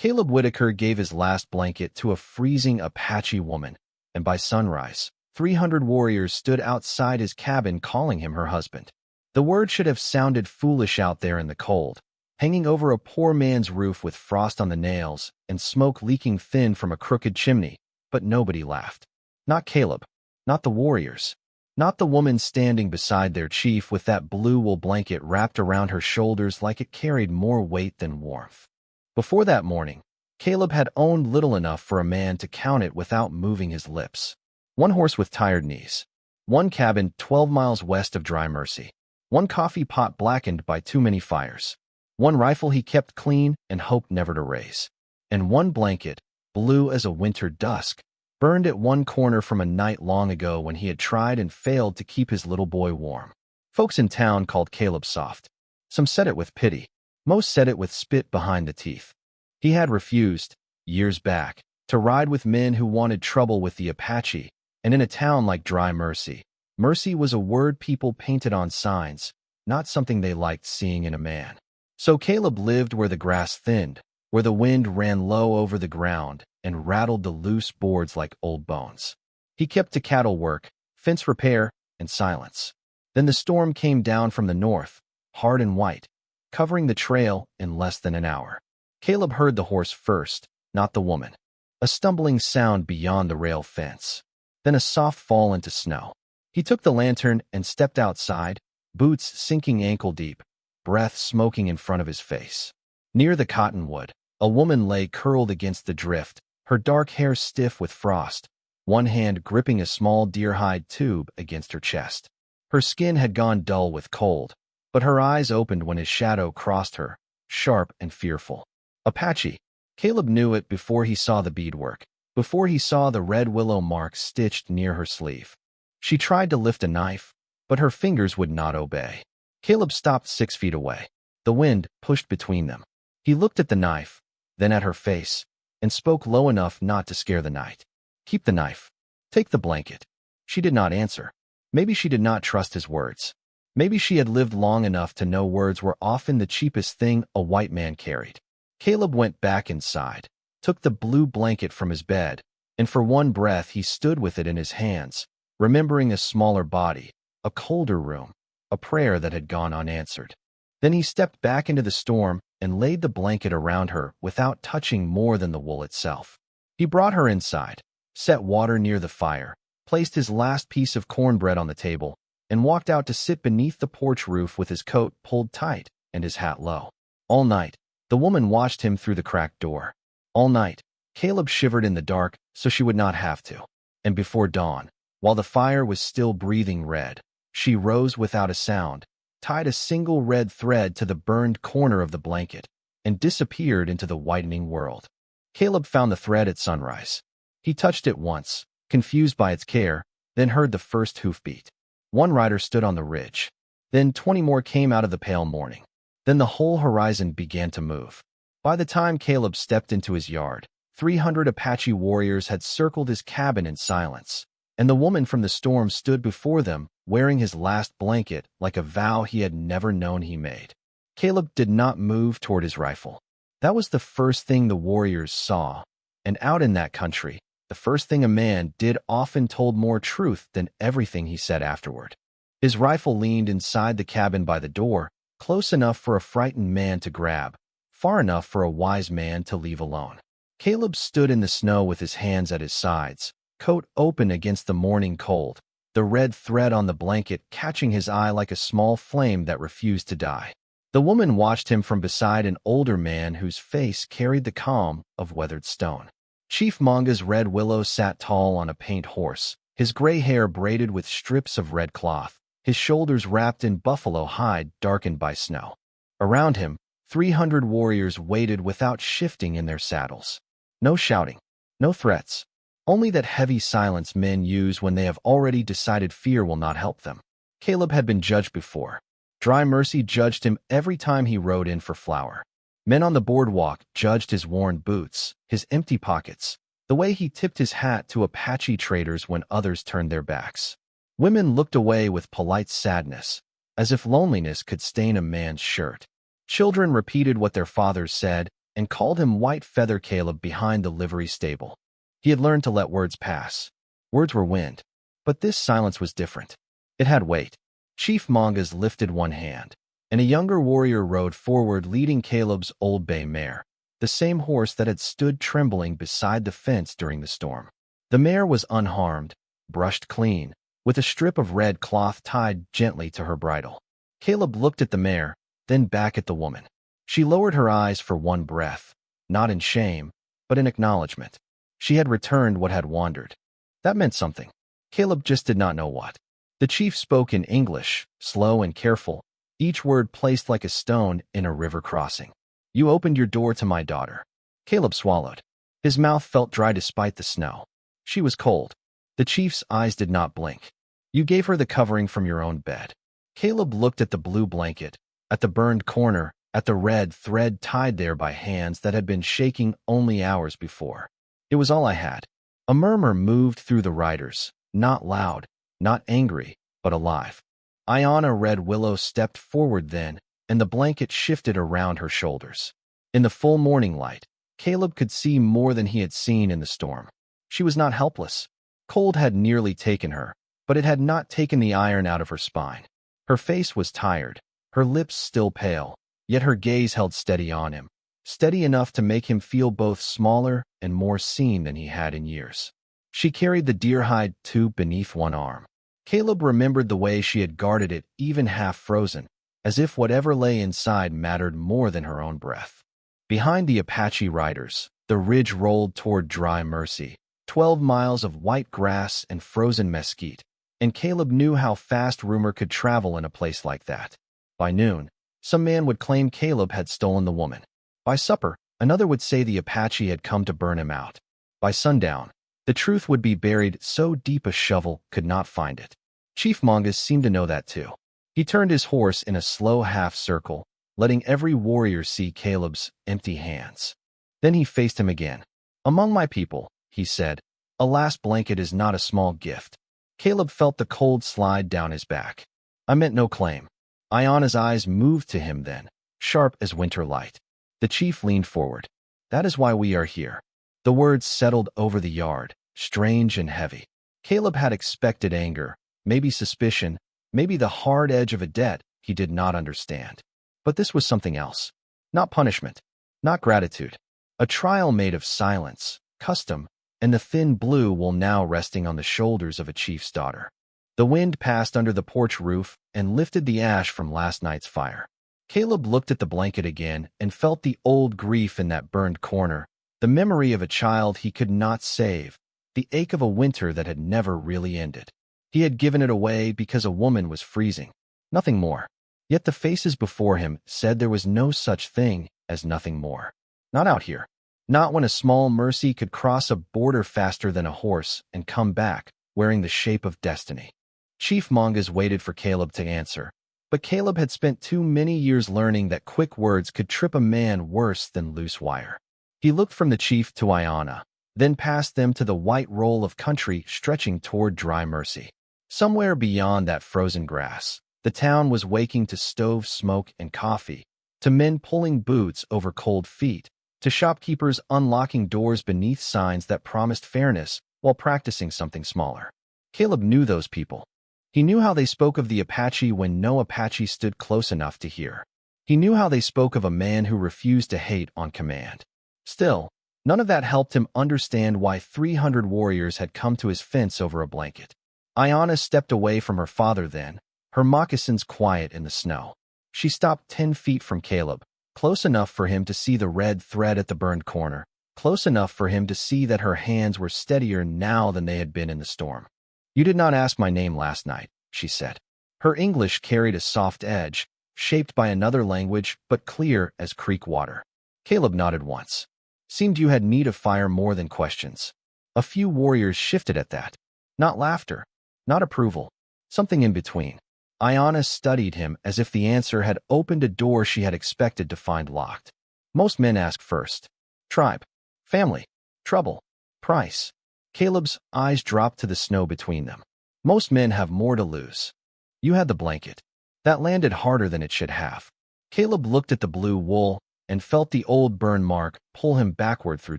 Caleb Whittaker gave his last blanket to a freezing Apache woman, and by sunrise, 300 warriors stood outside his cabin calling him her husband. The word should have sounded foolish out there in the cold, hanging over a poor man's roof with frost on the nails and smoke leaking thin from a crooked chimney, but nobody laughed. Not Caleb, not the warriors, not the woman standing beside their chief with that blue wool blanket wrapped around her shoulders like it carried more weight than warmth. Before that morning, Caleb had owned little enough for a man to count it without moving his lips. One horse with tired knees, one cabin 12 miles west of Dry Mercy, one coffee pot blackened by too many fires, one rifle he kept clean and hoped never to raise, and one blanket, blue as a winter dusk, burned at one corner from a night long ago when he had tried and failed to keep his little boy warm. Folks in town called Caleb soft. Some said it with pity. Most said it with spit behind the teeth. He had refused, years back, to ride with men who wanted trouble with the Apache, and in a town like Dry Mercy, mercy was a word people painted on signs, not something they liked seeing in a man. So Caleb lived where the grass thinned, where the wind ran low over the ground and rattled the loose boards like old bones. He kept to cattle work, fence repair, and silence. Then the storm came down from the north, hard and white, covering the trail in less than an hour. Caleb heard the horse first, not the woman. A stumbling sound beyond the rail fence. Then a soft fall into snow. He took the lantern and stepped outside, boots sinking ankle deep, breath smoking in front of his face. Near the cottonwood, a woman lay curled against the drift, her dark hair stiff with frost, one hand gripping a small deer-hide tube against her chest. Her skin had gone dull with cold, but her eyes opened when his shadow crossed her, sharp and fearful. Apache. Caleb knew it before he saw the beadwork, before he saw the red willow mark stitched near her sleeve. She tried to lift a knife, but her fingers would not obey. Caleb stopped 6 feet away. The wind pushed between them. He looked at the knife, then at her face, and spoke low enough not to scare the night. "Keep the knife. Take the blanket." She did not answer. Maybe she did not trust his words. Maybe she had lived long enough to know words were often the cheapest thing a white man carried. Caleb went back inside, took the blue blanket from his bed, and for one breath he stood with it in his hands, remembering a smaller body, a colder room, a prayer that had gone unanswered. Then he stepped back into the storm and laid the blanket around her without touching more than the wool itself. He brought her inside, set water near the fire, placed his last piece of cornbread on the table, and walked out to sit beneath the porch roof with his coat pulled tight and his hat low. All night, the woman watched him through the cracked door. All night, Caleb shivered in the dark so she would not have to. And before dawn, while the fire was still breathing red, she rose without a sound, tied a single red thread to the burned corner of the blanket, and disappeared into the whitening world. Caleb found the thread at sunrise. He touched it once, confused by its care, then heard the first hoofbeat. One rider stood on the ridge. Then 20 more came out of the pale morning. Then the whole horizon began to move. By the time Caleb stepped into his yard, 300 Apache warriors had circled his cabin in silence, and the woman from the storm stood before them, wearing his last blanket like a vow he had never known he made. Caleb did not move toward his rifle. That was the first thing the warriors saw, and out in that country, the first thing a man did often told more truth than everything he said afterward. His rifle leaned inside the cabin by the door, close enough for a frightened man to grab, far enough for a wise man to leave alone. Caleb stood in the snow with his hands at his sides, coat open against the morning cold, the red thread on the blanket catching his eye like a small flame that refused to die. The woman watched him from beside an older man whose face carried the calm of weathered stone. Chief Mangas' red willow sat tall on a paint horse, his gray hair braided with strips of red cloth, his shoulders wrapped in buffalo hide darkened by snow. Around him, 300 warriors waited without shifting in their saddles. No shouting, no threats, only that heavy silence men use when they have already decided fear will not help them. Caleb had been judged before. Dry Mercy judged him every time he rode in for flour. Men on the boardwalk judged his worn boots, his empty pockets, the way he tipped his hat to Apache traders when others turned their backs. Women looked away with polite sadness, as if loneliness could stain a man's shirt. Children repeated what their fathers said, and called him White Feather Caleb behind the livery stable. He had learned to let words pass. Words were wind. But this silence was different. It had weight. Chief Mangas lifted one hand, and a younger warrior rode forward leading Caleb's old bay mare, the same horse that had stood trembling beside the fence during the storm. The mare was unharmed, brushed clean, with a strip of red cloth tied gently to her bridle. Caleb looked at the mare, then back at the woman. She lowered her eyes for one breath, not in shame, but in acknowledgement. She had returned what had wandered. That meant something. Caleb just did not know what. The chief spoke in English, slow and careful, each word placed like a stone in a river crossing. You opened your door to my daughter. Caleb swallowed. His mouth felt dry despite the snow. She was cold. The chief's eyes did not blink. You gave her the covering from your own bed. Caleb looked at the blue blanket, at the burned corner, at the red thread tied there by hands that had been shaking only hours before. It was all I had. A murmur moved through the riders, not loud, not angry, but alive. Iona Red Willow stepped forward then, and the blanket shifted around her shoulders. In the full morning light, Caleb could see more than he had seen in the storm. She was not helpless. Cold had nearly taken her, but it had not taken the iron out of her spine. Her face was tired, her lips still pale, yet her gaze held steady on him, steady enough to make him feel both smaller and more seen than he had in years. She carried the deer-hide tube beneath one arm. Caleb remembered the way she had guarded it, even half-frozen, as if whatever lay inside mattered more than her own breath. Behind the Apache riders, the ridge rolled toward dry Mercy, 12 miles of white grass and frozen mesquite, and Caleb knew how fast rumor could travel in a place like that. By noon, some man would claim Caleb had stolen the woman. By supper, another would say the Apache had come to burn him out. By sundown, the truth would be buried so deep a shovel could not find it. Chief Mangas seemed to know that too. He turned his horse in a slow half-circle, letting every warrior see Caleb's empty hands. Then he faced him again. Among my people, he said, a last blanket is not a small gift. Caleb felt the cold slide down his back. I meant no claim. Iona's eyes moved to him then, sharp as winter light. The chief leaned forward. That is why we are here. The words settled over the yard, strange and heavy. Caleb had expected anger, maybe suspicion, maybe the hard edge of a debt he did not understand. But this was something else. Not punishment, not gratitude. A trial made of silence, custom, and the thin blue wool now resting on the shoulders of a chief's daughter. The wind passed under the porch roof and lifted the ash from last night's fire. Caleb looked at the blanket again and felt the old grief in that burned corner, the memory of a child he could not save, the ache of a winter that had never really ended. He had given it away because a woman was freezing, nothing more. Yet the faces before him said there was no such thing as nothing more. Not out here. Not when a small Mercy could cross a border faster than a horse and come back, wearing the shape of destiny. Chief Mangas waited for Caleb to answer, but Caleb had spent too many years learning that quick words could trip a man worse than loose wire. He looked from the chief to Iona, then past them to the white roll of country stretching toward dry Mercy. Somewhere beyond that frozen grass, the town was waking to stove smoke and coffee, to men pulling boots over cold feet, to shopkeepers unlocking doors beneath signs that promised fairness while practicing something smaller. Caleb knew those people. He knew how they spoke of the Apache when no Apache stood close enough to hear. He knew how they spoke of a man who refused to hate on command. Still, none of that helped him understand why 300 warriors had come to his fence over a blanket. Iona stepped away from her father then, her moccasins quiet in the snow. She stopped 10 feet from Caleb, close enough for him to see the red thread at the burned corner, close enough for him to see that her hands were steadier now than they had been in the storm. You did not ask my name last night, she said. Her English carried a soft edge, shaped by another language but clear as creek water. Caleb nodded once. Seemed you had need of fire more than questions. A few warriors shifted at that. Not laughter, not approval, something in between. Iona studied him as if the answer had opened a door she had expected to find locked. Most men ask first. Tribe, family, trouble, price. Caleb's eyes dropped to the snow between them. Most men have more to lose. You had the blanket. That landed harder than it should have. Caleb looked at the blue wool, and felt the old burn mark pull him backward through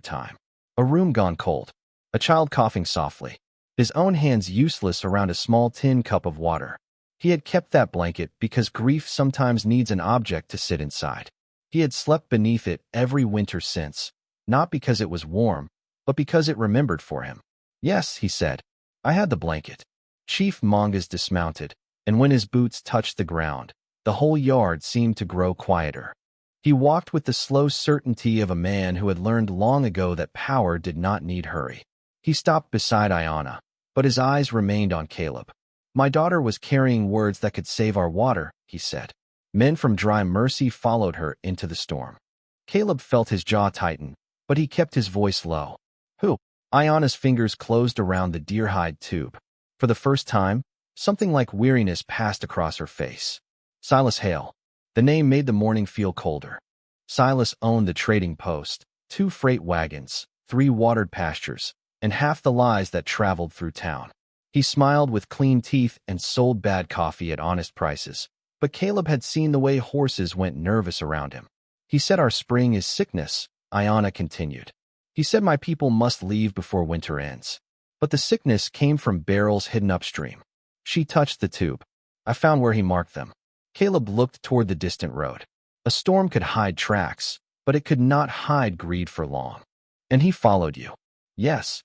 time. A room gone cold. A child coughing softly. His own hands useless around a small tin cup of water. He had kept that blanket because grief sometimes needs an object to sit inside. He had slept beneath it every winter since, not because it was warm, but because it remembered for him. Yes, he said, I had the blanket. Chief Mangas dismounted, and when his boots touched the ground, the whole yard seemed to grow quieter. He walked with the slow certainty of a man who had learned long ago that power did not need hurry. He stopped beside Iona, but his eyes remained on Caleb. My daughter was carrying words that could save our water, he said. Men from Dry Mercy followed her into the storm. Caleb felt his jaw tighten, but he kept his voice low. Who? Iona's fingers closed around the deer-hide tube. For the first time, something like weariness passed across her face. Silas Hale. The name made the morning feel colder. Silas owned the trading post, 2 freight wagons, 3 watered pastures, and half the lies that traveled through town. He smiled with clean teeth and sold bad coffee at honest prices, but Caleb had seen the way horses went nervous around him. He said our spring is sickness, Iona continued. He said my people must leave before winter ends. But the sickness came from barrels hidden upstream. She touched the tube. I found where he marked them. Caleb looked toward the distant road. A storm could hide tracks, but it could not hide greed for long. And he followed you. Yes.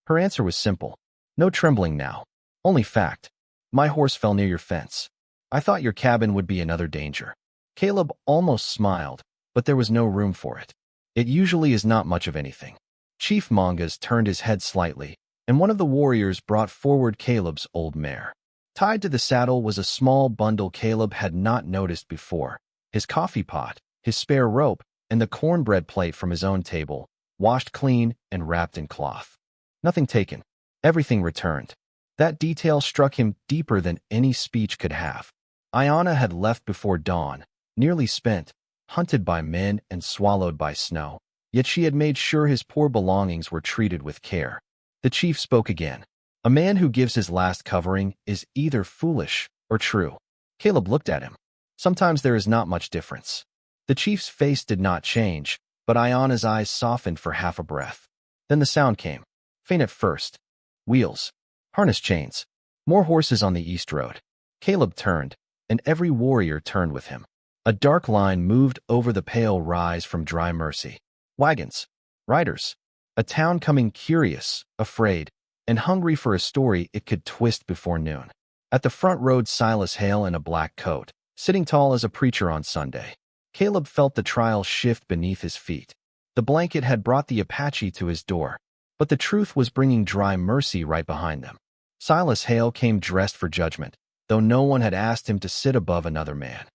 Her answer was simple. No trembling now. Only fact. My horse fell near your fence. I thought your cabin would be another danger. Caleb almost smiled, but there was no room for it. It usually is not much of anything. Chief Mangas turned his head slightly, and one of the warriors brought forward Caleb's old mare. Tied to the saddle was a small bundle Caleb had not noticed before, his coffee pot, his spare rope, and the cornbread plate from his own table, washed clean and wrapped in cloth. Nothing taken. Everything returned. That detail struck him deeper than any speech could have. Iona had left before dawn, nearly spent, hunted by men and swallowed by snow, yet she had made sure his poor belongings were treated with care. The chief spoke again. A man who gives his last covering is either foolish or true. Caleb looked at him. Sometimes there is not much difference. The chief's face did not change, but Iona's eyes softened for half a breath. Then the sound came. Faint at first. Wheels. Harness chains. More horses on the east road. Caleb turned, and every warrior turned with him. A dark line moved over the pale rise from Dry Mercy. Wagons. Riders. A town coming curious, afraid, and hungry for a story it could twist before noon. At the front rode Silas Hale in a black coat, sitting tall as a preacher on Sunday. Caleb felt the trial shift beneath his feet. The blanket had brought the Apache to his door, but the truth was bringing Dry Mercy right behind them. Silas Hale came dressed for judgment, though no one had asked him to sit above another man.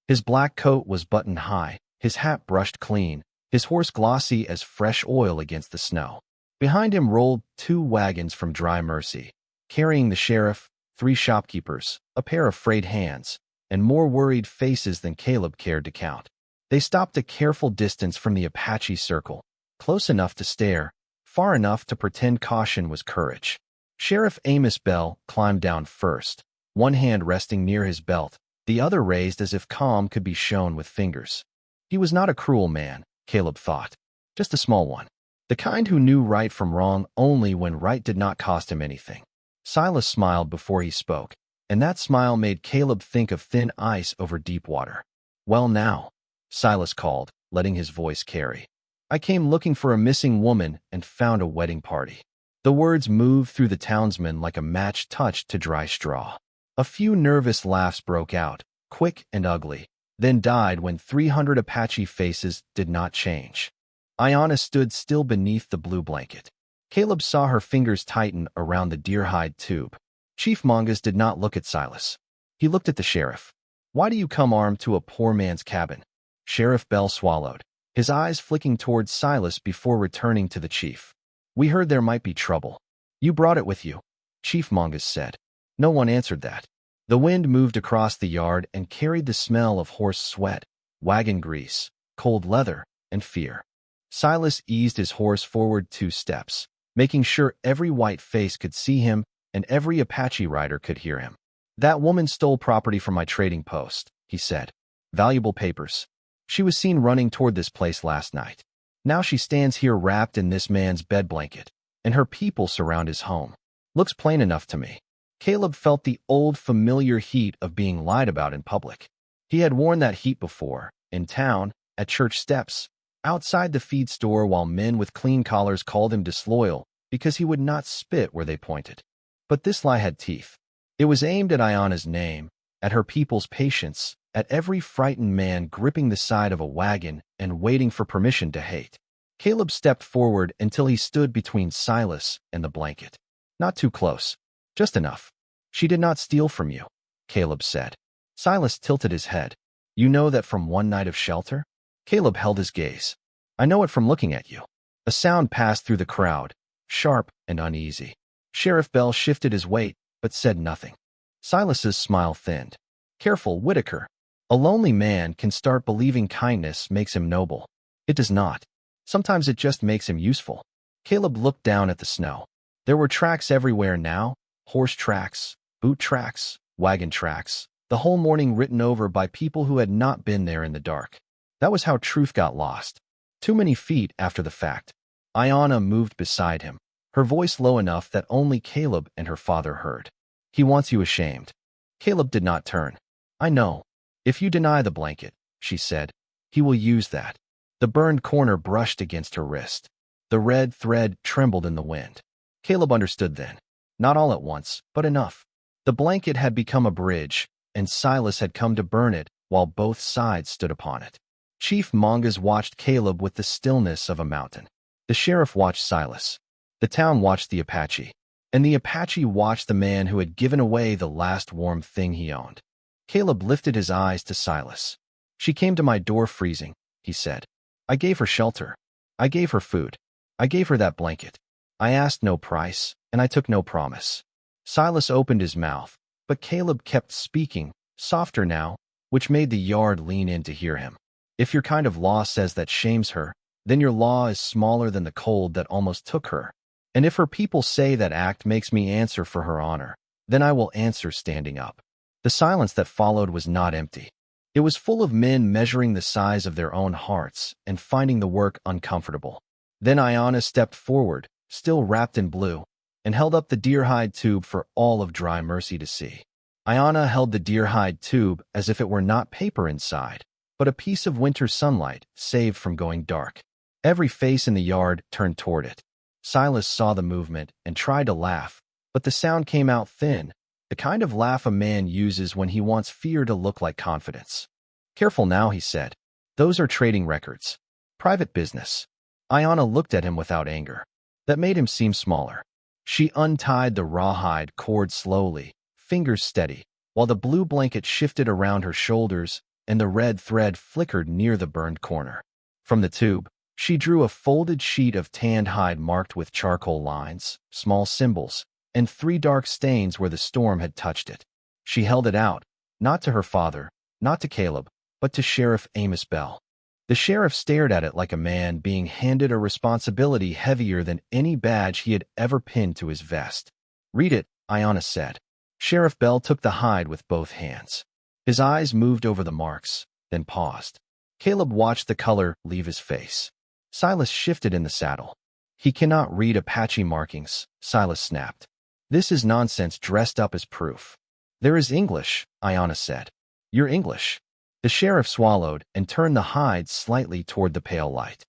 His black coat was buttoned high, his hat brushed clean, his horse glossy as fresh oil against the snow. Behind him rolled 2 wagons from Dry Mercy, carrying the sheriff, 3 shopkeepers, a pair of frayed hands, and more worried faces than Caleb cared to count. They stopped a careful distance from the Apache circle, close enough to stare, far enough to pretend caution was courage. Sheriff Amos Bell climbed down first, one hand resting near his belt, the other raised as if calm could be shown with fingers. He was not a cruel man, Caleb thought, just a small one. The kind who knew right from wrong only when right did not cost him anything. Silas smiled before he spoke, and that smile made Caleb think of thin ice over deep water. Well now, Silas called, letting his voice carry. I came looking for a missing woman and found a wedding party. The words moved through the townsmen like a match touched to dry straw. A few nervous laughs broke out, quick and ugly, then died when 300 Apache faces did not change. Iona stood still beneath the blue blanket. Caleb saw her fingers tighten around the deer-hide tube. Chief Mangas did not look at Silas. He looked at the sheriff. Why do you come armed to a poor man's cabin? Sheriff Bell swallowed, his eyes flicking towards Silas before returning to the chief. We heard there might be trouble. You brought it with you, Chief Mangas said. No one answered that. The wind moved across the yard and carried the smell of horse sweat, wagon grease, cold leather, and fear. Silas eased his horse forward 2 steps, making sure every white face could see him and every Apache rider could hear him. That woman stole property from my trading post, he said. Valuable papers. She was seen running toward this place last night. Now she stands here wrapped in this man's bed blanket, and her people surround his home. Looks plain enough to me. Caleb felt the old familiar heat of being lied about in public. He had worn that heat before, in town, at church steps, outside the feed store while men with clean collars called him disloyal because he would not spit where they pointed. But this lie had teeth. It was aimed at Iona's name, at her people's patience, at every frightened man gripping the side of a wagon and waiting for permission to hate. Caleb stepped forward until he stood between Silas and the blanket. Not too close. Just enough. She did not steal from you, Caleb said. Silas tilted his head. You know that from one night of shelter? Caleb held his gaze. I know it from looking at you. A sound passed through the crowd, sharp and uneasy. Sheriff Bell shifted his weight, but said nothing. Silas's smile thinned. Careful, Whittaker. A lonely man can start believing kindness makes him noble. It does not. Sometimes it just makes him useful. Caleb looked down at the snow. There were tracks everywhere now, horse tracks, boot tracks, wagon tracks, the whole morning written over by people who had not been there in the dark. That was how truth got lost. Too many feet after the fact. Iona moved beside him, her voice low enough that only Caleb and her father heard. He wants you ashamed. Caleb did not turn. I know. If you deny the blanket, she said, he will use that. The burned corner brushed against her wrist. The red thread trembled in the wind. Caleb understood then. Not all at once, but enough. The blanket had become a bridge, and Silas had come to burn it while both sides stood upon it. Chief Mangas watched Caleb with the stillness of a mountain. The sheriff watched Silas. The town watched the Apache. And the Apache watched the man who had given away the last warm thing he owned. Caleb lifted his eyes to Silas. She came to my door freezing, he said. I gave her shelter. I gave her food. I gave her that blanket. I asked no price, and I took no promise. Silas opened his mouth, but Caleb kept speaking, softer now, which made the yard lean in to hear him. If your kind of law says that shames her, then your law is smaller than the cold that almost took her. And if her people say that act makes me answer for her honor, then I will answer standing up. The silence that followed was not empty. It was full of men measuring the size of their own hearts and finding the work uncomfortable. Then Iona stepped forward, still wrapped in blue, and held up the deer-hide tube for all of Dry Mercy to see. Iona held the deer-hide tube as if it were not paper inside, but a piece of winter sunlight saved from going dark. Every face in the yard turned toward it. Silas saw the movement and tried to laugh, but the sound came out thin, the kind of laugh a man uses when he wants fear to look like confidence. Careful now, he said. Those are trading records. Private business. Iona looked at him without anger. That made him seem smaller. She untied the rawhide cord slowly, fingers steady, while the blue blanket shifted around her shoulders and the red thread flickered near the burned corner. From the tube, she drew a folded sheet of tanned hide marked with charcoal lines, small symbols, and 3 dark stains where the storm had touched it. She held it out, not to her father, not to Caleb, but to Sheriff Amos Bell. The sheriff stared at it like a man being handed a responsibility heavier than any badge he had ever pinned to his vest. Read it, Iona said. Sheriff Bell took the hide with both hands. His eyes moved over the marks, then paused. Caleb watched the color leave his face. Silas shifted in the saddle. He cannot read Apache markings, Silas snapped. This is nonsense dressed up as proof. There is English, Iona said. You're English. The sheriff swallowed and turned the hide slightly toward the pale light.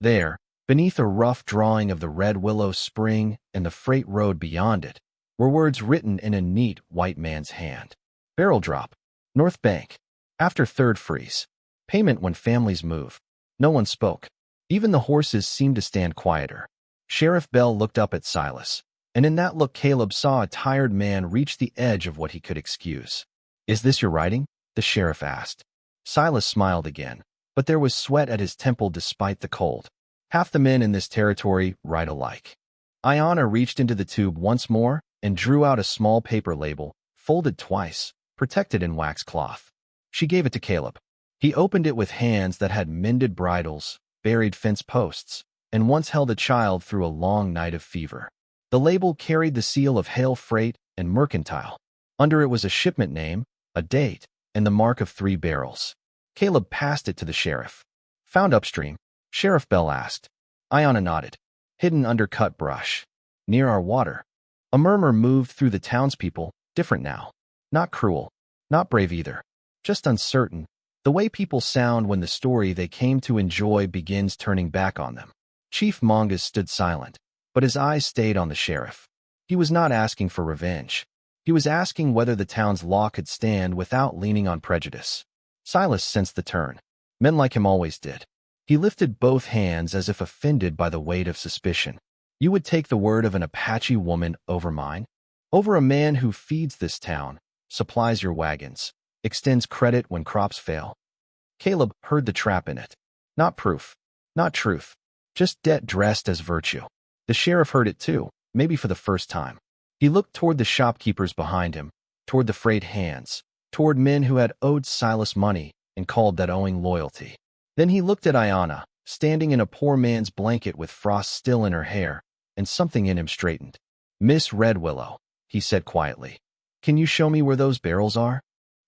There, beneath a rough drawing of the Red Willow Spring and the freight road beyond it, were words written in a neat white man's hand. Barrel drop. North Bank. After third freeze. Payment when families move. No one spoke. Even the horses seemed to stand quieter. Sheriff Bell looked up at Silas, and in that look Caleb saw a tired man reach the edge of what he could excuse. Is this your writing? The sheriff asked. Silas smiled again, but there was sweat at his temple despite the cold. Half the men in this territory write alike. Iona reached into the tube once more and drew out a small paper label, folded twice, protected in wax cloth. She gave it to Caleb. He opened it with hands that had mended bridles, buried fence posts, and once held a child through a long night of fever. The label carried the seal of Hale Freight and Mercantile. Under it was a shipment name, a date, and the mark of 3 barrels. Caleb passed it to the sheriff. Found upstream? Sheriff Bell asked. Iona nodded. Hidden under cut brush. Near our water. A murmur moved through the townspeople, different now. Not cruel. Not brave either. Just uncertain. The way people sound when the story they came to enjoy begins turning back on them. Chief Mangas stood silent, but his eyes stayed on the sheriff. He was not asking for revenge. He was asking whether the town's law could stand without leaning on prejudice. Silas sensed the turn. Men like him always did. He lifted both hands as if offended by the weight of suspicion. You would take the word of an Apache woman over mine? Over a man who feeds this town, supplies your wagons, extends credit when crops fail? Caleb heard the trap in it. Not proof. Not truth. Just debt dressed as virtue. The sheriff heard it too, maybe for the first time. He looked toward the shopkeepers behind him, toward the frayed hands, toward men who had owed Silas money and called that owing loyalty. Then he looked at Iona, standing in a poor man's blanket with frost still in her hair, and something in him straightened. Miss Red Willow, he said quietly. Can you show me where those barrels are?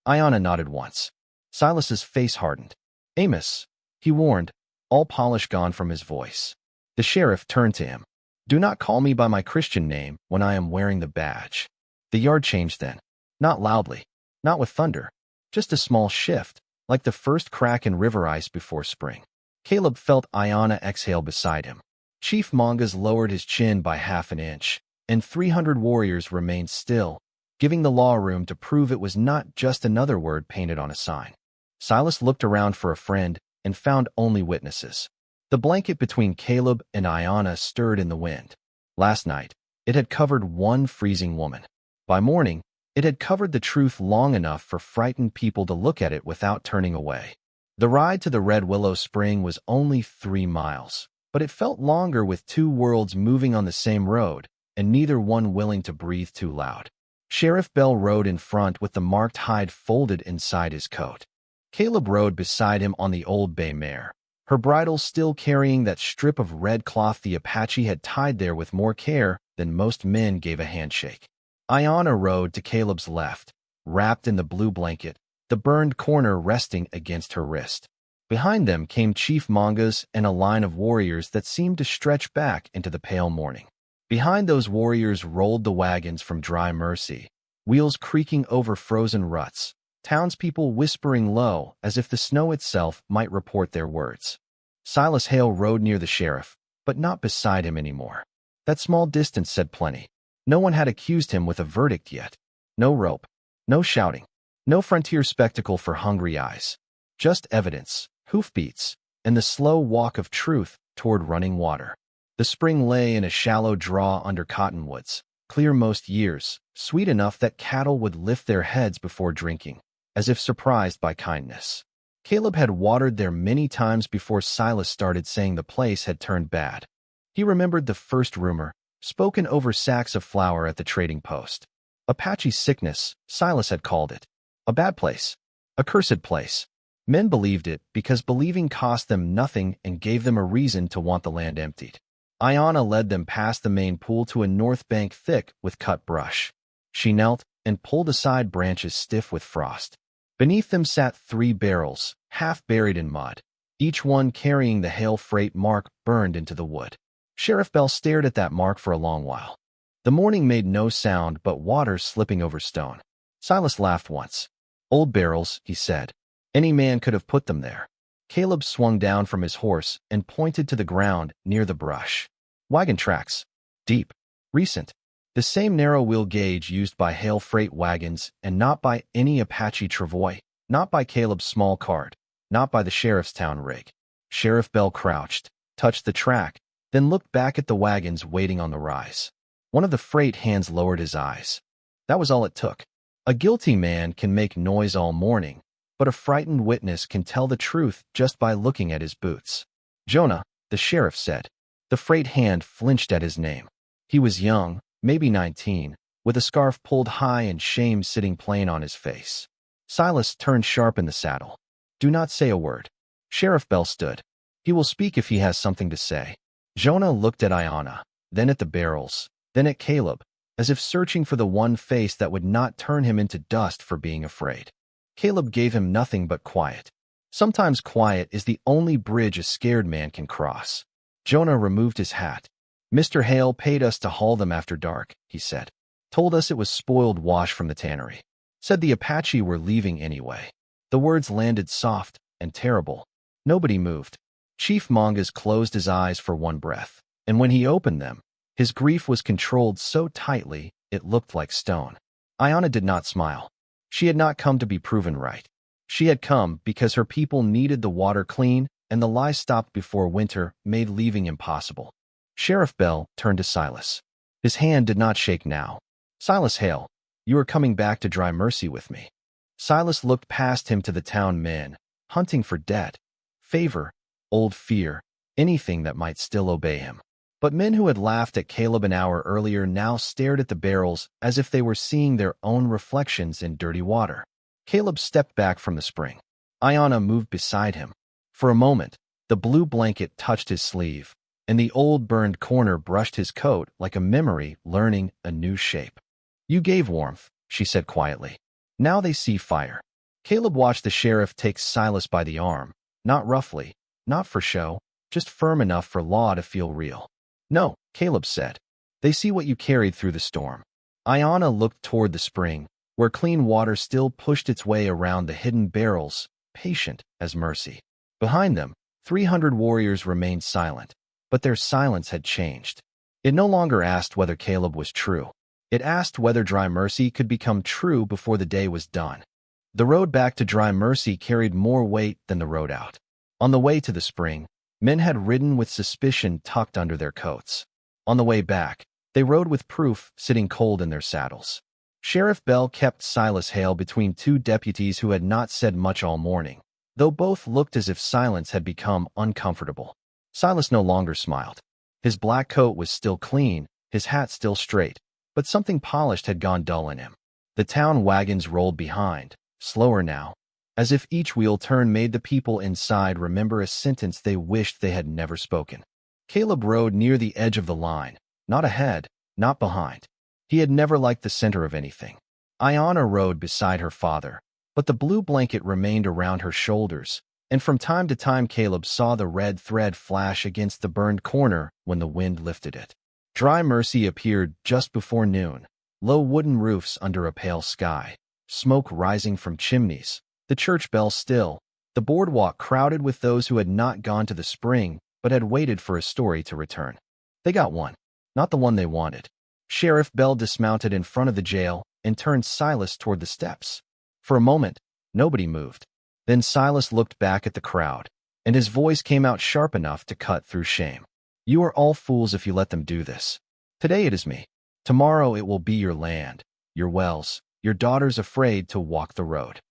Iona nodded once. Silas's face hardened. Amos, he warned, all polish gone from his voice. The sheriff turned to him. Do not call me by my Christian name when I am wearing the badge. The yard changed then. Not loudly. Not with thunder. Just a small shift, like the first crack in river ice before spring. Caleb felt Iona exhale beside him. Chief Mangas lowered his chin by half an inch, and 300 warriors remained still, giving the law room to prove it was not just another word painted on a sign. Silas looked around for a friend and found only witnesses. The blanket between Caleb and Iona stirred in the wind. Last night, it had covered one freezing woman. By morning, it had covered the truth long enough for frightened people to look at it without turning away. The ride to the Red Willow Spring was only 3 miles, but it felt longer with two worlds moving on the same road, and neither one willing to breathe too loud. Sheriff Bell rode in front with the marked hide folded inside his coat. Caleb rode beside him on the old bay mare, her bridle still carrying that strip of red cloth the Apache had tied there with more care than most men gave a handshake. Iona rode to Caleb's left, wrapped in the blue blanket, the burned corner resting against her wrist. Behind them came Chief Mangas and a line of warriors that seemed to stretch back into the pale morning. Behind those warriors rolled the wagons from Dry Mercy, wheels creaking over frozen ruts, townspeople whispering low as if the snow itself might report their words. Silas Hale rode near the sheriff, but not beside him anymore. That small distance said plenty. No one had accused him with a verdict yet. No rope, no shouting, no frontier spectacle for hungry eyes. Just evidence, hoofbeats, and the slow walk of truth toward running water. The spring lay in a shallow draw under cottonwoods, clear most years, sweet enough that cattle would lift their heads before drinking, as if surprised by kindness. Caleb had watered there many times before Silas started saying the place had turned bad. He remembered the first rumor, spoken over sacks of flour at the trading post. Apache sickness, Silas had called it. A bad place. A cursed place. Men believed it because believing cost them nothing and gave them a reason to want the land emptied. Iona led them past the main pool to a north bank thick with cut brush. She knelt and pulled aside branches stiff with frost. Beneath them sat 3 barrels, half buried in mud, each one carrying the Hale freight mark burned into the wood. Sheriff Bell stared at that mark for a long while. The morning made no sound but water slipping over stone. Silas laughed once. Old barrels, he said. Any man could have put them there. Caleb swung down from his horse and pointed to the ground near the brush. Wagon tracks. Deep. Recent. The same narrow wheel gauge used by Hale freight wagons and not by any Apache travois, not by Caleb's small cart, not by the sheriff's town rig. Sheriff Bell crouched, touched the track, then looked back at the wagons waiting on the rise. One of the freight hands lowered his eyes. That was all it took. A guilty man can make noise all morning, but a frightened witness can tell the truth just by looking at his boots. Jonah, the sheriff said. The freight hand flinched at his name. He was young, maybe 19, with a scarf pulled high and shame sitting plain on his face. Silas turned sharp in the saddle. Do not say a word. Sheriff Bell stood. He will speak if he has something to say. Jonah looked at Iona, then at the barrels, then at Caleb, as if searching for the one face that would not turn him into dust for being afraid. Caleb gave him nothing but quiet. Sometimes quiet is the only bridge a scared man can cross. Jonah removed his hat. Mr. Hale paid us to haul them after dark, he said. Told us it was spoiled wash from the tannery. Said the Apache were leaving anyway. The words landed soft and terrible. Nobody moved. Chief Mangas closed his eyes for one breath, and when he opened them, his grief was controlled so tightly it looked like stone. Iona did not smile. She had not come to be proven right. She had come because her people needed the water clean and the lie stopped before winter made leaving impossible. Sheriff Bell turned to Silas. His hand did not shake now. Silas Hale, you are coming back to Dry Mercy with me. Silas looked past him to the town men, hunting for debt, favor, old fear, anything that might still obey him. But men who had laughed at Caleb an hour earlier now stared at the barrels as if they were seeing their own reflections in dirty water. Caleb stepped back from the spring. Iona moved beside him. For a moment, the blue blanket touched his sleeve, and the old burned corner brushed his coat like a memory learning a new shape. You gave warmth, she said quietly. Now they see fire. Caleb watched the sheriff take Silas by the arm, not roughly, not for show, just firm enough for law to feel real. No, Caleb said. They see what you carried through the storm. Iona looked toward the spring, where clean water still pushed its way around the hidden barrels, patient as mercy. Behind them, 300 warriors remained silent, but their silence had changed. It no longer asked whether Caleb was true. It asked whether Dry Mercy could become true before the day was done. The road back to Dry Mercy carried more weight than the road out. On the way to the spring, men had ridden with suspicion tucked under their coats. On the way back, they rode with proof sitting cold in their saddles. Sheriff Bell kept Silas Hale between two deputies who had not said much all morning, though both looked as if silence had become uncomfortable. Silas no longer smiled. His black coat was still clean, his hat still straight, but something polished had gone dull in him. The town wagons rolled behind, slower now, as if each wheel turn made the people inside remember a sentence they wished they had never spoken. Caleb rode near the edge of the line, not ahead, not behind. He had never liked the center of anything. Iona rode beside her father, but the blue blanket remained around her shoulders, and from time to time Caleb saw the red thread flash against the burned corner when the wind lifted it. Dry Mercy appeared just before noon, low wooden roofs under a pale sky, smoke rising from chimneys, the church bell still, the boardwalk crowded with those who had not gone to the spring but had waited for a story to return. They got one, not the one they wanted. Sheriff Bell dismounted in front of the jail and turned Silas toward the steps. For a moment, nobody moved. Then Silas looked back at the crowd, and his voice came out sharp enough to cut through shame. You are all fools if you let them do this. Today it is me. Tomorrow it will be your land, your wells, your daughters afraid to walk the road.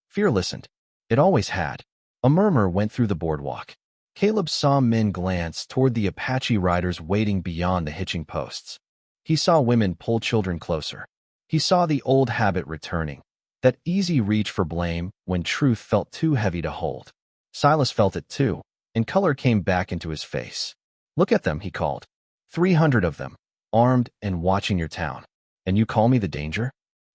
Fear listened. It always had. A murmur went through the boardwalk. Caleb saw men glance toward the Apache riders waiting beyond the hitching posts. He saw women pull children closer. He saw the old habit returning, that easy reach for blame when truth felt too heavy to hold. Silas felt it too, and color came back into his face. Look at them, he called. 300 of them, armed and watching your town. And you call me the danger?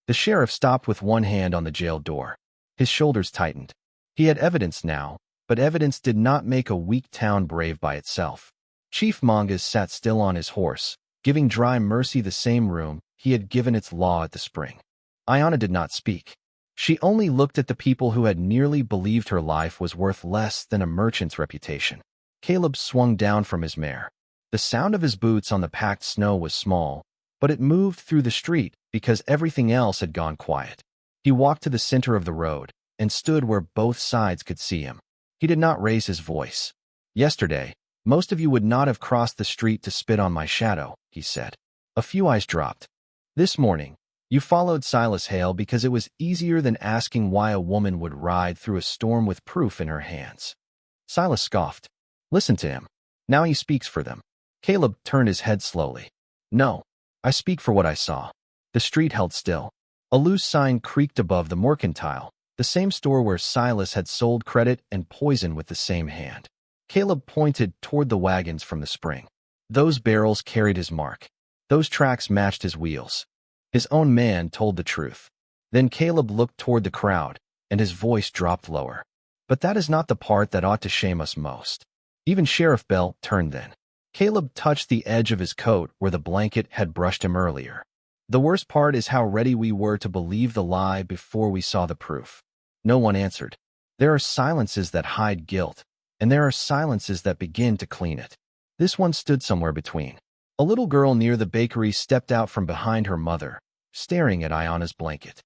The sheriff stopped with one hand on the jail door. His shoulders tightened. He had evidence now, but evidence did not make a weak town brave by itself. Chief Mangas sat still on his horse, giving Dry Mercy the same room he had given its law at the spring. Iona did not speak. She only looked at the people who had nearly believed her life was worth less than a merchant's reputation. Caleb swung down from his mare. The sound of his boots on the packed snow was small, but it moved through the street because everything else had gone quiet. He walked to the center of the road and stood where both sides could see him. He did not raise his voice. Yesterday, most of you would not have crossed the street to spit on my shadow, he said. A few eyes dropped. This morning, you followed Silas Hale because it was easier than asking why a woman would ride through a storm with proof in her hands. Silas scoffed. Listen to him. Now he speaks for them. Caleb turned his head slowly. No, I speak for what I saw. The street held still. A loose sign creaked above the mercantile, the same store where Silas had sold credit and poison with the same hand. Caleb pointed toward the wagons from the spring. Those barrels carried his mark. Those tracks matched his wheels. His own man told the truth. Then Caleb looked toward the crowd, and his voice dropped lower. But that is not the part that ought to shame us most. Even Sheriff Bell turned then. Caleb touched the edge of his coat where the blanket had brushed him earlier. The worst part is how ready we were to believe the lie before we saw the proof. No one answered. There are silences that hide guilt, and there are silences that begin to clean it. This one stood somewhere between. A little girl near the bakery stepped out from behind her mother, staring at Iona's blanket.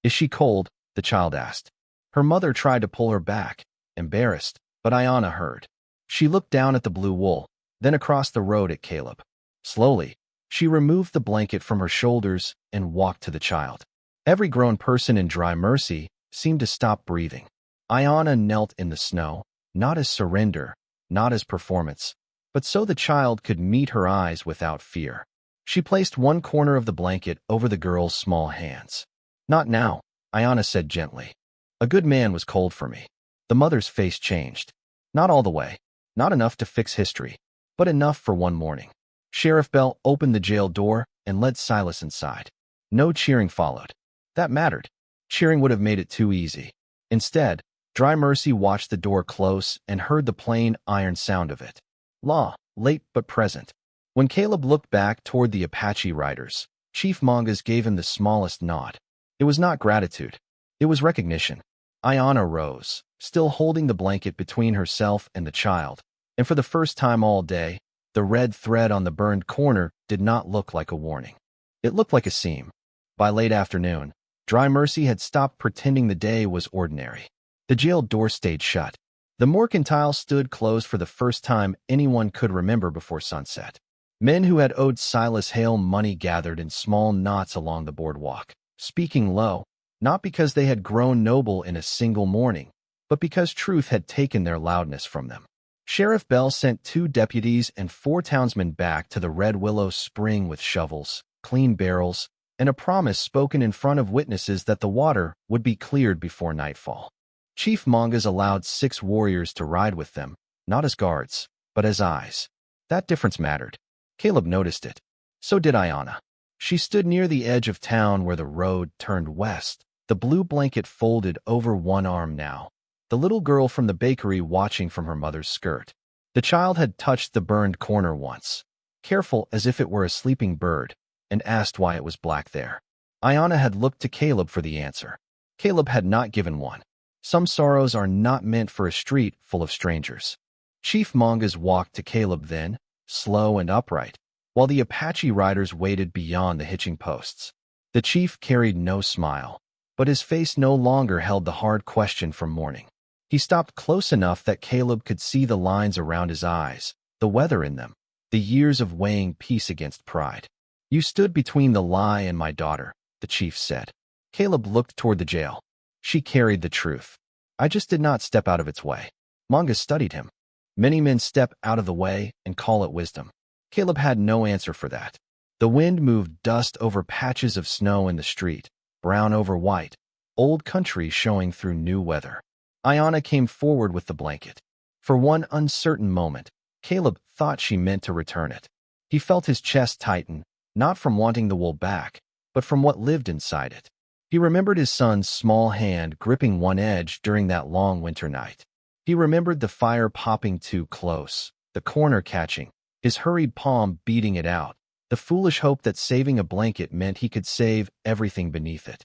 "Is she cold?" the child asked. Her mother tried to pull her back, embarrassed, but Iona heard. She looked down at the blue wool, then across the road at Caleb. Slowly, she removed the blanket from her shoulders and walked to the child. Every grown person in Dry Mercy seemed to stop breathing. Iona knelt in the snow, not as surrender, not as performance, but so the child could meet her eyes without fear. She placed one corner of the blanket over the girl's small hands. "Not now," Iona said gently. "A good man was cold for me." The mother's face changed. Not all the way, not enough to fix history, but enough for one morning. Sheriff Bell opened the jail door and led Silas inside. No cheering followed. That mattered. Cheering would have made it too easy. Instead, Dry Mercy watched the door close and heard the plain iron sound of it. Law, late but present. When Caleb looked back toward the Apache riders, Chief Mangas gave him the smallest nod. It was not gratitude. It was recognition. Iona rose, still holding the blanket between herself and the child, and for the first time all day, the red thread on the burned corner did not look like a warning. It looked like a seam. By late afternoon, Dry Mercy had stopped pretending the day was ordinary. The jail door stayed shut. The mercantile stood closed for the first time anyone could remember before sunset. Men who had owed Silas Hale money gathered in small knots along the boardwalk, speaking low, not because they had grown noble in a single morning, but because truth had taken their loudness from them. Sheriff Bell sent 2 deputies and 4 townsmen back to the Red Willow Spring with shovels, clean barrels, and a promise spoken in front of witnesses that the water would be cleared before nightfall. Chief Mangas allowed 6 warriors to ride with them, not as guards, but as eyes. That difference mattered. Caleb noticed it. So did Iona. She stood near the edge of town where the road turned west, the blue blanket folded over one arm now, the little girl from the bakery watching from her mother's skirt. The child had touched the burned corner once, careful as if it were a sleeping bird, and asked why it was black there. Iona had looked to Caleb for the answer. Caleb had not given one. Some sorrows are not meant for a street full of strangers. Chief Mangas walked to Caleb then, slow and upright, while the Apache riders waited beyond the hitching posts. The chief carried no smile, but his face no longer held the hard question from morning. He stopped close enough that Caleb could see the lines around his eyes, the weather in them, the years of weighing peace against pride. "You stood between the lie and my daughter," the chief said. Caleb looked toward the jail. "She carried the truth. I just did not step out of its way." Mangas studied him. Many men step out of the way and call it wisdom. Caleb had no answer for that. The wind moved dust over patches of snow in the street, brown over white, old country showing through new weather. Iona came forward with the blanket. For one uncertain moment, Caleb thought she meant to return it. He felt his chest tighten, not from wanting the wool back, but from what lived inside it. He remembered his son's small hand gripping one edge during that long winter night. He remembered the fire popping too close, the corner catching, his hurried palm beating it out, the foolish hope that saving a blanket meant he could save everything beneath it.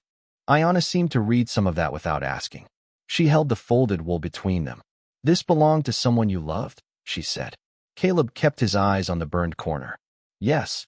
Iona seemed to read some of that without asking. She held the folded wool between them. "This belonged to someone you loved?" she said. Caleb kept his eyes on the burned corner. "Yes."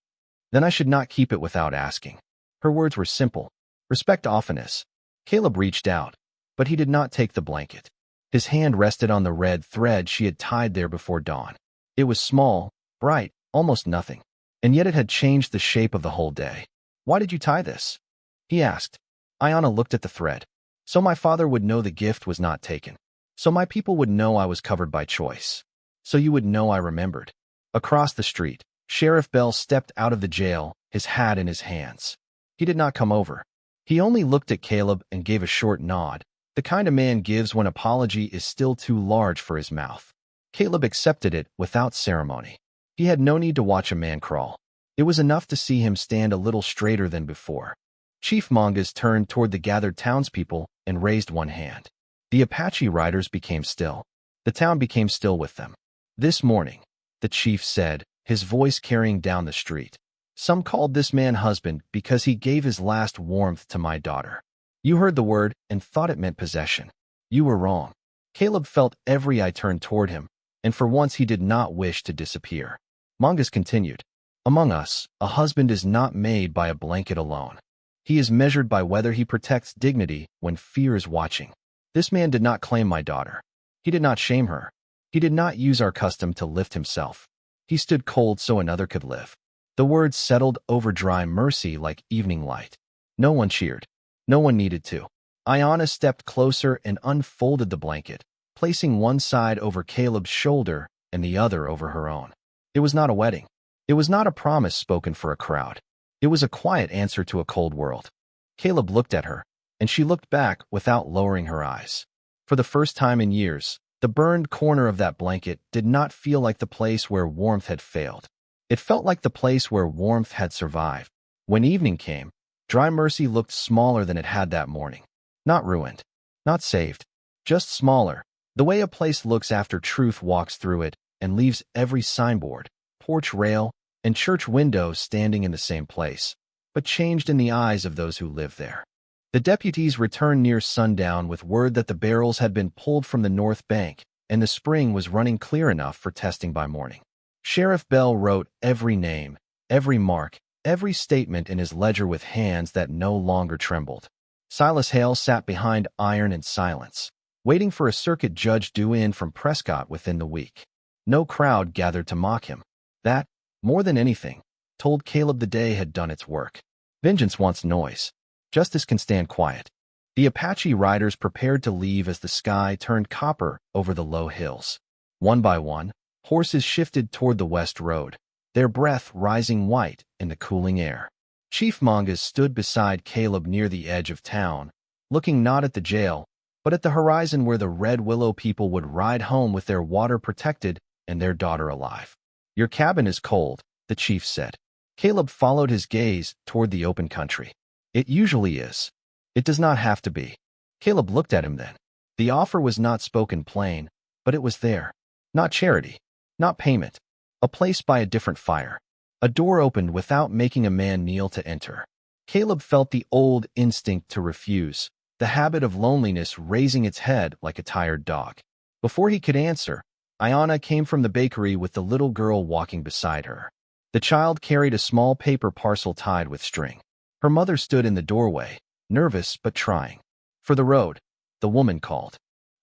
"Then I should not keep it without asking." Her words were simple. Respect often is. Caleb reached out, but he did not take the blanket. His hand rested on the red thread she had tied there before dawn. It was small, bright, almost nothing, and yet it had changed the shape of the whole day. "Why did you tie this?" he asked. Iona looked at the thread. "So my father would know the gift was not taken. So my people would know I was covered by choice. So you would know I remembered." Across the street, Sheriff Bell stepped out of the jail, his hat in his hands. He did not come over. He only looked at Caleb and gave a short nod, the kind a man gives when apology is still too large for his mouth. Caleb accepted it without ceremony. He had no need to watch a man crawl. It was enough to see him stand a little straighter than before. Chief Mangas turned toward the gathered townspeople and raised one hand. The Apache riders became still. The town became still with them. This morning, the chief said, his voice carrying down the street. Some called this man husband because he gave his last warmth to my daughter. You heard the word and thought it meant possession. You were wrong. Caleb felt every eye turned toward him, and for once he did not wish to disappear. Mangas continued. Among us, a husband is not made by a blanket alone. He is measured by whether he protects dignity when fear is watching. This man did not claim my daughter. He did not shame her. He did not use our custom to lift himself. He stood cold so another could live. The words settled over dry mercy like evening light. No one cheered. No one needed to. Iona stepped closer and unfolded the blanket, placing one side over Caleb's shoulder and the other over her own. It was not a wedding. It was not a promise spoken for a crowd. It was a quiet answer to a cold world. Caleb looked at her, and she looked back without lowering her eyes. For the first time in years, the burned corner of that blanket did not feel like the place where warmth had failed. It felt like the place where warmth had survived. When evening came, Dry Mercy looked smaller than it had that morning. Not ruined. Not saved. Just smaller. The way a place looks after truth walks through it and leaves every signboard, porch rail, and church window standing in the same place, but changed in the eyes of those who live there. The deputies returned near sundown with word that the barrels had been pulled from the north bank and the spring was running clear enough for testing by morning. Sheriff Bell wrote every name, every mark, every statement in his ledger with hands that no longer trembled. Silas Hale sat behind iron in silence, waiting for a circuit judge due in from Prescott within the week. No crowd gathered to mock him. That, more than anything, told Caleb the day had done its work. Vengeance wants noise. Justice can stand quiet. The Apache riders prepared to leave as the sky turned copper over the low hills. One by one, horses shifted toward the west road, their breath rising white in the cooling air. Chief Mangas stood beside Caleb near the edge of town, looking not at the jail, but at the horizon where the Red Willow people would ride home with their water protected and their daughter alive. Your cabin is cold, the chief said. Caleb followed his gaze toward the open country. It usually is. It does not have to be. Caleb looked at him then. The offer was not spoken plain, but it was there. Not charity. Not payment. A place by a different fire. A door opened without making a man kneel to enter. Caleb felt the old instinct to refuse, the habit of loneliness raising its head like a tired dog. Before he could answer, Iona came from the bakery with the little girl walking beside her. The child carried a small paper parcel tied with string. Her mother stood in the doorway, nervous but trying. For the road, the woman called.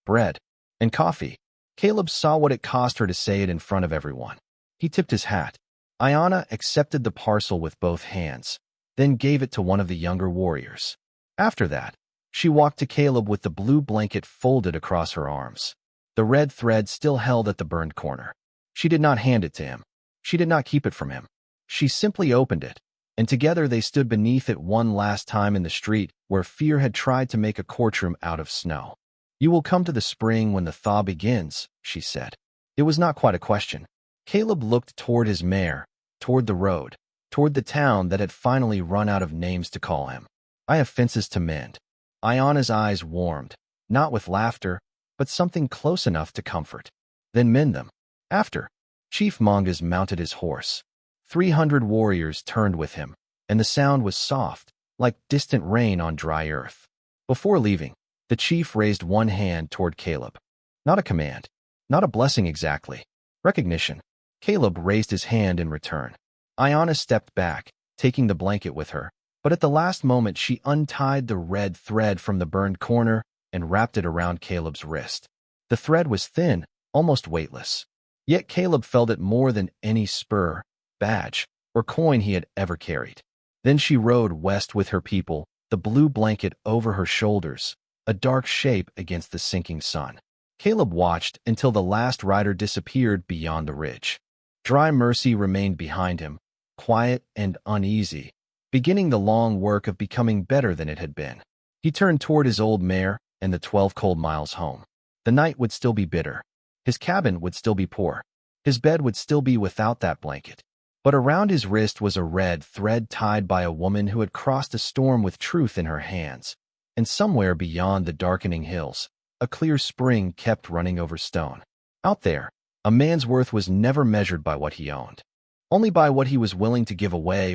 Bread. And coffee. Caleb saw what it cost her to say it in front of everyone. He tipped his hat. Iona accepted the parcel with both hands, then gave it to one of the younger warriors. After that, she walked to Caleb with the blue blanket folded across her arms. The red thread still held at the burned corner. She did not hand it to him. She did not keep it from him. She simply opened it, and together they stood beneath it one last time in the street where fear had tried to make a courtroom out of snow. You will come to the spring when the thaw begins, she said. It was not quite a question. Caleb looked toward his mare, toward the road, toward the town that had finally run out of names to call him. I have fences to mend. Iona's eyes warmed, not with laughter, but something close enough to comfort. Then mend them. After. Chief Mangas mounted his horse. 300 warriors turned with him, and the sound was soft, like distant rain on dry earth. Before leaving, the chief raised one hand toward Caleb. Not a command. Not a blessing exactly. Recognition. Caleb raised his hand in return. Iona stepped back, taking the blanket with her, but at the last moment she untied the red thread from the burned corner and wrapped it around Caleb's wrist. The thread was thin, almost weightless. Yet Caleb felt it more than any spur, badge, or coin he had ever carried. Then she rode west with her people, the blue blanket over her shoulders, a dark shape against the sinking sun. Caleb watched until the last rider disappeared beyond the ridge. Dry Mercy remained behind him, quiet and uneasy, beginning the long work of becoming better than it had been. He turned toward his old mare and the 12 cold miles home. The night would still be bitter. His cabin would still be poor. His bed would still be without that blanket. But around his wrist was a red thread tied by a woman who had crossed a storm with truth in her hands. And somewhere beyond the darkening hills, a clear spring kept running over stone. Out there, a man's worth was never measured by what he owned, only by what he was willing to give away